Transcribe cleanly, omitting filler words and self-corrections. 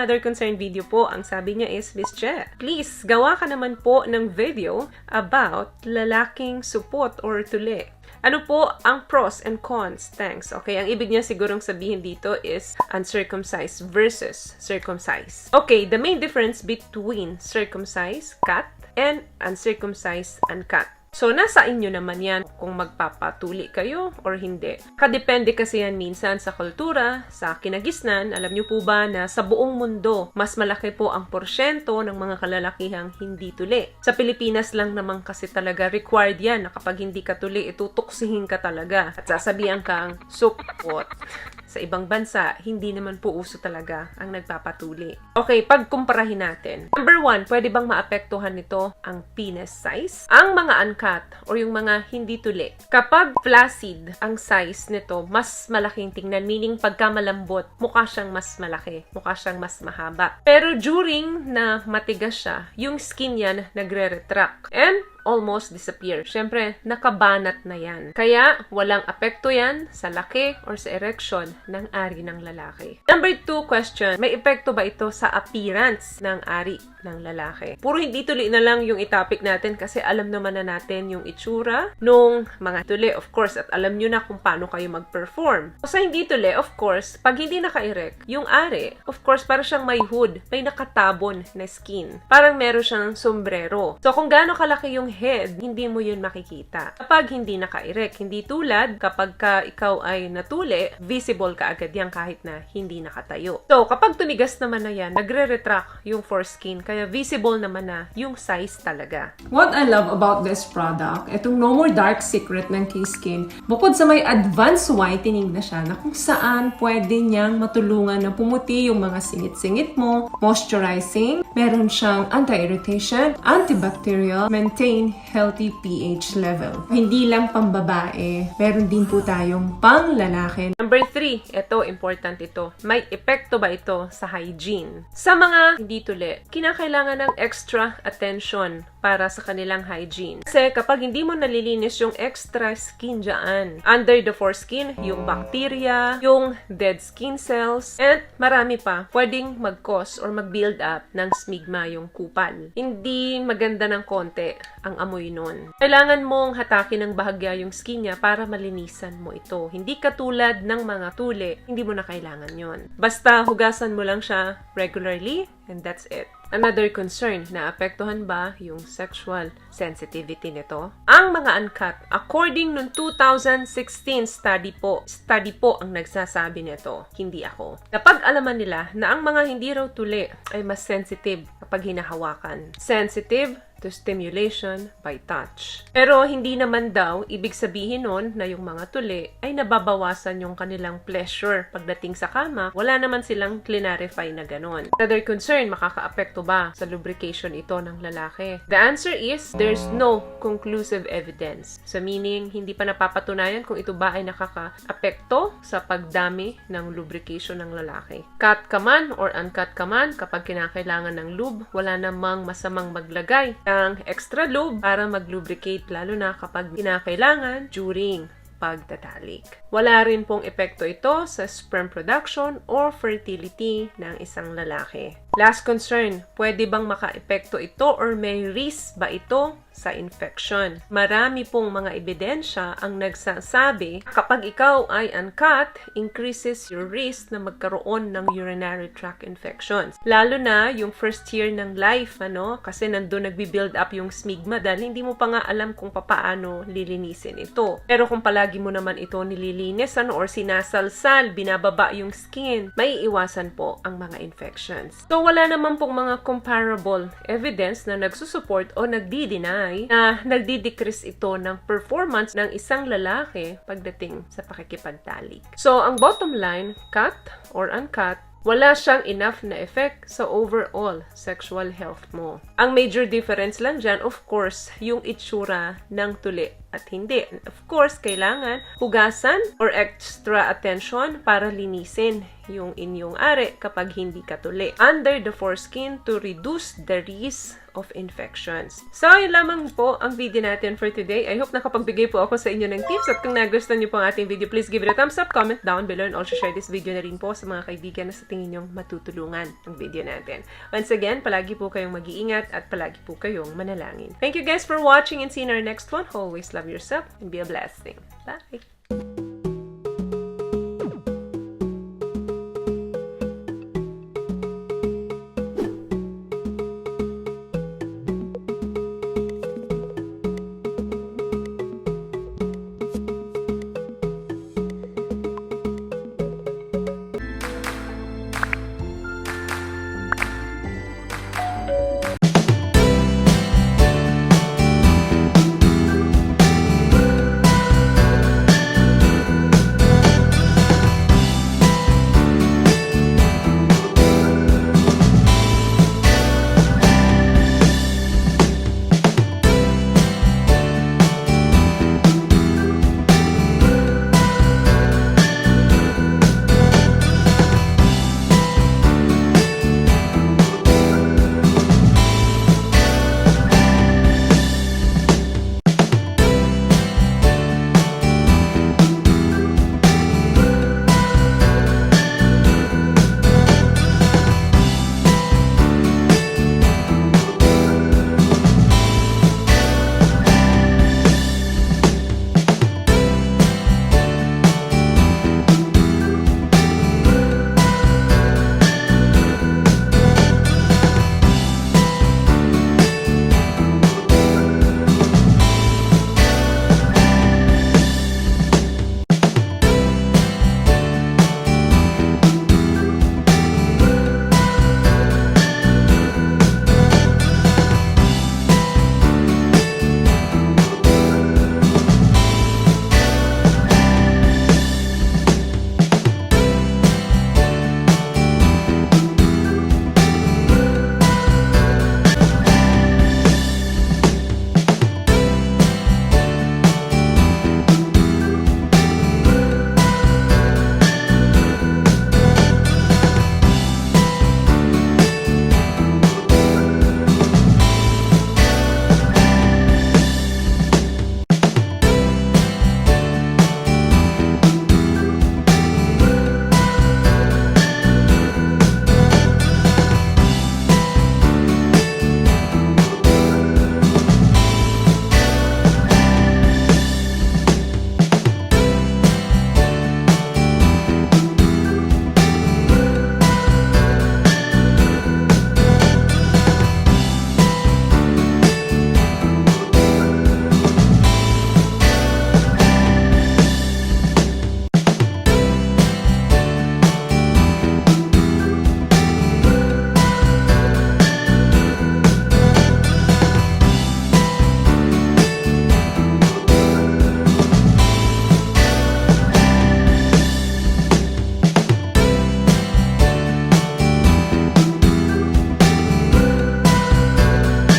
another concern video po. Ang sabi niya is, Miss Che, please, gawa ka naman po ng video about lalaking supot or tuli. Ano po ang pros and cons? Thanks. Okay, ang ibig niya sigurong sabihin dito is uncircumcised versus circumcised. Okay, the main difference between circumcised cat and uncircumcised uncut. So, nasa inyo naman yan kung magpapatuli kayo or hindi. Kadepende kasi yan minsan sa kultura, sa kinagisnan. Alam niyo po ba na sa buong mundo, mas malaki po ang porsyento ng mga kalalakihang hindi tuli. Sa Pilipinas lang naman kasi talaga required yan na kapag hindi ka tuli, itutuksihin ka talaga. At sasabihan kang supot. Sa ibang bansa, hindi naman po uso talaga ang nagpapatuli. Okay, pagkumparahin natin. Number 1, pwede bang maapektuhan nito ang penis size? Ang mga uncut or yung mga hindi tuli. Kapag flaccid ang size nito, mas malaking tingnan. Meaning, pagka malambot, mukha siyang mas malaki. Mukha siyang mas mahaba. Pero during na matigas siya, yung skin yan nagre-retract. And almost disappear. Siyempre, nakabanat na yan. Kaya, walang apekto yan sa laki or sa erection ng ari ng lalaki. Number 2 question, may epekto ba ito sa appearance ng ari ng lalaki? Puro hindi tuli na lang yung itopic natin kasi alam naman na natin yung itsura nung mga tuli, of course, at alam nyo na kung paano kayo mag-perform. Sa hindi tuli, of course, pag hindi naka-erect, yung ari, of course, parang siyang may hood, may nakatabon na skin. Parang meron siyang sombrero. So, kung gaano kalaki yung head, hindi mo yun makikita. Kapag hindi naka-erect, hindi tulad kapag ikaw ay natuli, visible ka agad yan kahit na hindi nakatayo. So, kapag tumigas naman na yan, nagre-retract yung foreskin, kaya visible naman na yung size talaga. What I love about this product, itong No More Dark Secret ng K-Skin, bukod sa may advanced whitening na siya, na kung saan pwede niyang matulungan na pumuti yung mga singit-singit mo, moisturizing, meron siyang anti-irritation, antibacterial, maintain healthy pH level. Hindi lang pambabae, meron din po tayong pang lalaki. Number 3, ito, important ito. May epekto ba ito sa hygiene? Sa mga hindi tuli, kinakailangan ng extra attention para sa kanilang hygiene. Kasi kapag hindi mo nalilinis yung extra skin dyan, under the foreskin, yung bacteria, yung dead skin cells, and marami pa, pwedeng mag-cause or mag-build up ng smegma yung kupal. Hindi maganda ng konti ang amoy nun. Kailangan mong hatakin ng bahagya yung skin niya para malinisan mo ito. Hindi katulad ng mga tuli, hindi mo na kailangan yon. Basta hugasan mo lang siya regularly, and that's it. Another concern, naapektuhan ba yung sexual sensitivity nito? Ang mga uncut, according nung 2016 study po ang nagsasabi nito, hindi ako. Kapag alaman nila na ang mga hindi raw tuli ay mas sensitive kapag hinahawakan. Sensitive to stimulation by touch. Pero hindi naman daw ibig sabihin nun na yung mga tuli ay nababawasan yung kanilang pleasure pagdating sa kama. Wala naman silang clarify na ganon. Another concern, makakaapekto ba sa lubrication ito ng lalaki? The answer is, there's no conclusive evidence. So meaning, hindi pa napapatunayan kung ito ba ay nakakaapekto sa pagdami ng lubrication ng lalaki. Cut ka man or uncut ka man, kapag kinakailangan ng lube, wala namang masamang maglagay ng extra lube para mag-lubricate, lalo na kapag kinakailangan during pagtatalik. Wala rin pong epekto ito sa sperm production or fertility ng isang lalaki. Last concern, pwede bang maka-epekto ito or may risk ba ito sa infection? Marami pong mga ebidensya ang nagsasabi kapag ikaw ay uncut, increases your risk na magkaroon ng urinary tract infections. Lalo na yung first year ng life, kasi nandun nagbi-build up yung smegma dahil hindi mo pa nga alam kung paano lilinisin ito. Pero kung palagi mo naman ito nililinis or sinasalsal, binababa yung skin, may iwasan po ang mga infections. So, wala naman pong mga comparable evidence na nagsusupport o nagdi-deny na nagdi-decrease ito ng performance ng isang lalaki pagdating sa pakikipagtalik. So, ang bottom line, cut or uncut, wala siyang enough na effect sa overall sexual health mo. Ang major difference lang dyan, of course, yung itsura ng tuli at hindi. Of course, kailangan hugasan or extra attention para linisin yung inyong are kapag hindi katuli under the foreskin to reduce the risk of infections. So, yun lamang po ang video natin for today. I hope nakapagbigay po ako sa inyo ng tips at kung nagustuhan niyo po ang ating video, please give it a thumbs up, comment down below, and also share this video na rin po sa mga kaibigan na sa tingin niyong matutulungan ang video natin. Once again, palagi po kayong mag-iingat at palagi po kayong manalangin. Thank you guys for watching and see you in our next one. Always love yourself and be a blessing. Bye!